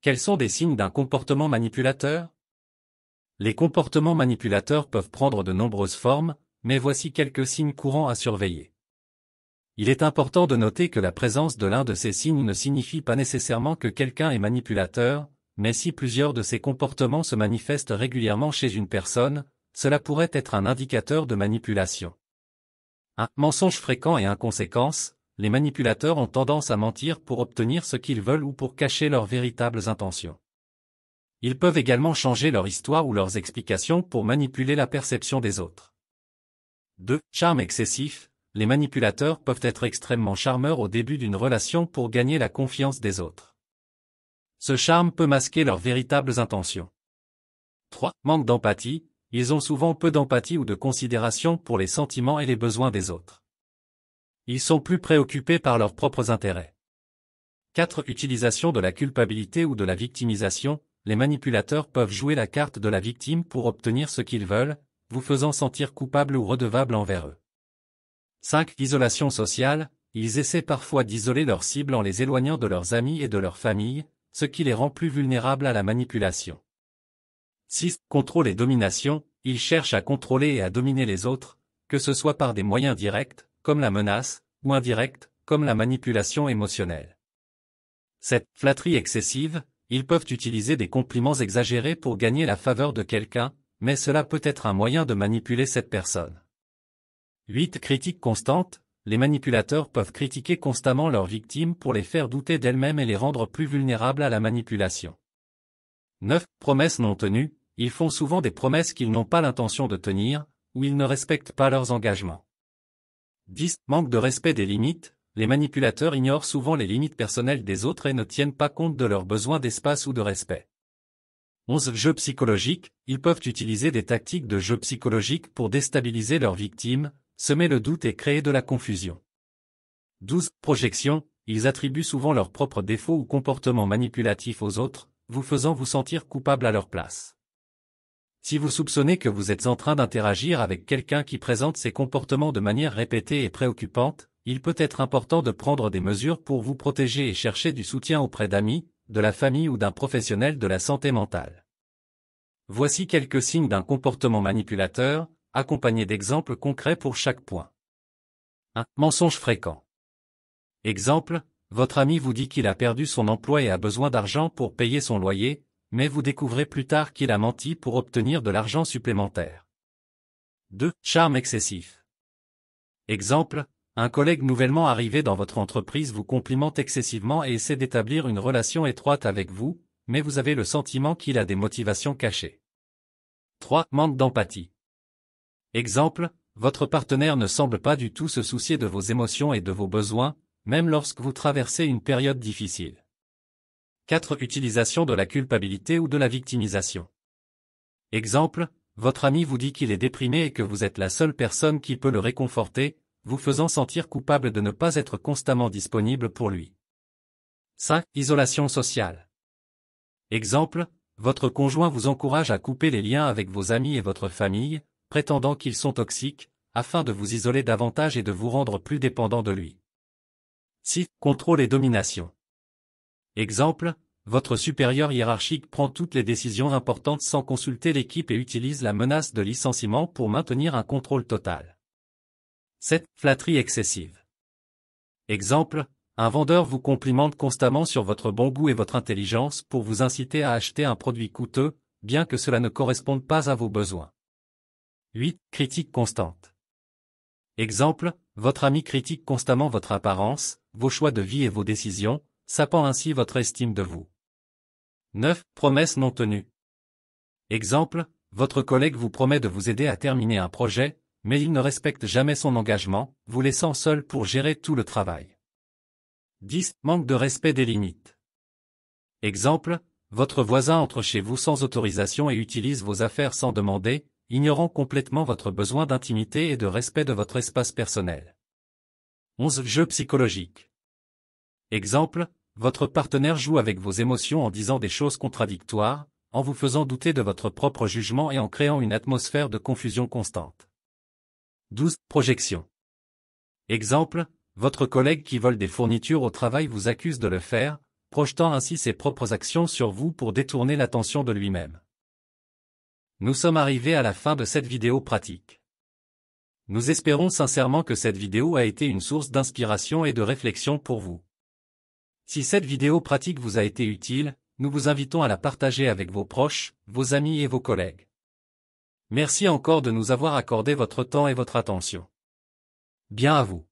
Quels sont des signes d'un comportement manipulateur? Les comportements manipulateurs peuvent prendre de nombreuses formes, mais voici quelques signes courants à surveiller. Il est important de noter que la présence de l'un de ces signes ne signifie pas nécessairement que quelqu'un est manipulateur, mais si plusieurs de ces comportements se manifestent régulièrement chez une personne, cela pourrait être un indicateur de manipulation. 1. Mensonge fréquent et inconséquence. Les manipulateurs ont tendance à mentir pour obtenir ce qu'ils veulent ou pour cacher leurs véritables intentions. Ils peuvent également changer leur histoire ou leurs explications pour manipuler la perception des autres. 2. Charme excessif. Les manipulateurs peuvent être extrêmement charmeurs au début d'une relation pour gagner la confiance des autres. Ce charme peut masquer leurs véritables intentions. 3. Manque d'empathie. Ils ont souvent peu d'empathie ou de considération pour les sentiments et les besoins des autres. Ils sont plus préoccupés par leurs propres intérêts. 4. Utilisation de la culpabilité ou de la victimisation. Les manipulateurs peuvent jouer la carte de la victime pour obtenir ce qu'ils veulent, vous faisant sentir coupable ou redevable envers eux. 5. Isolation sociale. Ils essaient parfois d'isoler leurs cibles en les éloignant de leurs amis et de leur famille, ce qui les rend plus vulnérables à la manipulation. 6. Contrôle et domination. Ils cherchent à contrôler et à dominer les autres, que ce soit par des moyens directs, comme la menace, ou indirects, comme la manipulation émotionnelle. 7. Flatterie excessive. Ils peuvent utiliser des compliments exagérés pour gagner la faveur de quelqu'un, mais cela peut être un moyen de manipuler cette personne. 8. Critique constante. Les manipulateurs peuvent critiquer constamment leurs victimes pour les faire douter d'elles-mêmes et les rendre plus vulnérables à la manipulation. 9. Promesses non tenues. Ils font souvent des promesses qu'ils n'ont pas l'intention de tenir, ou ils ne respectent pas leurs engagements. 10. Manque de respect des limites. Les manipulateurs ignorent souvent les limites personnelles des autres et ne tiennent pas compte de leurs besoins d'espace ou de respect. 11. Jeux psychologiques. Ils peuvent utiliser des tactiques de jeu psychologique pour déstabiliser leurs victimes, semer le doute et créer de la confusion. 12. Projection. Ils attribuent souvent leurs propres défauts ou comportements manipulatifs aux autres, vous faisant vous sentir coupable à leur place. Si vous soupçonnez que vous êtes en train d'interagir avec quelqu'un qui présente ces comportements de manière répétée et préoccupante, il peut être important de prendre des mesures pour vous protéger et chercher du soutien auprès d'amis, de la famille ou d'un professionnel de la santé mentale. Voici quelques signes d'un comportement manipulateur, accompagnés d'exemples concrets pour chaque point. 1. Mensonge fréquent. Exemple, votre ami vous dit qu'il a perdu son emploi et a besoin d'argent pour payer son loyer, mais vous découvrez plus tard qu'il a menti pour obtenir de l'argent supplémentaire. 2. Charme excessif. Exemple, un collègue nouvellement arrivé dans votre entreprise vous complimente excessivement et essaie d'établir une relation étroite avec vous, mais vous avez le sentiment qu'il a des motivations cachées. 3. Manque d'empathie. Exemple, votre partenaire ne semble pas du tout se soucier de vos émotions et de vos besoins, même lorsque vous traversez une période difficile. 4. Utilisation de la culpabilité ou de la victimisation. Exemple, votre ami vous dit qu'il est déprimé et que vous êtes la seule personne qui peut le réconforter, vous faisant sentir coupable de ne pas être constamment disponible pour lui. 5. Isolation sociale. Exemple, votre conjoint vous encourage à couper les liens avec vos amis et votre famille, prétendant qu'ils sont toxiques, afin de vous isoler davantage et de vous rendre plus dépendant de lui. 6. Contrôle et domination. Exemple, votre supérieur hiérarchique prend toutes les décisions importantes sans consulter l'équipe et utilise la menace de licenciement pour maintenir un contrôle total. 7. Flatterie excessive. Exemple, un vendeur vous complimente constamment sur votre bon goût et votre intelligence pour vous inciter à acheter un produit coûteux, bien que cela ne corresponde pas à vos besoins. 8. Critique constante. Exemple, votre ami critique constamment votre apparence, vos choix de vie et vos décisions, sapant ainsi votre estime de vous. 9. Promesses non tenues. Exemple, votre collègue vous promet de vous aider à terminer un projet, mais il ne respecte jamais son engagement, vous laissant seul pour gérer tout le travail. 10. Manque de respect des limites. Exemple, votre voisin entre chez vous sans autorisation et utilise vos affaires sans demander, ignorant complètement votre besoin d'intimité et de respect de votre espace personnel. 11. Jeu psychologique. Exemple, votre partenaire joue avec vos émotions en disant des choses contradictoires, en vous faisant douter de votre propre jugement et en créant une atmosphère de confusion constante. 12. Projection. Exemple, votre collègue qui vole des fournitures au travail vous accuse de le faire, projetant ainsi ses propres actions sur vous pour détourner l'attention de lui-même. Nous sommes arrivés à la fin de cette vidéo pratique. Nous espérons sincèrement que cette vidéo a été une source d'inspiration et de réflexion pour vous. Si cette vidéo pratique vous a été utile, nous vous invitons à la partager avec vos proches, vos amis et vos collègues. Merci encore de nous avoir accordé votre temps et votre attention. Bien à vous.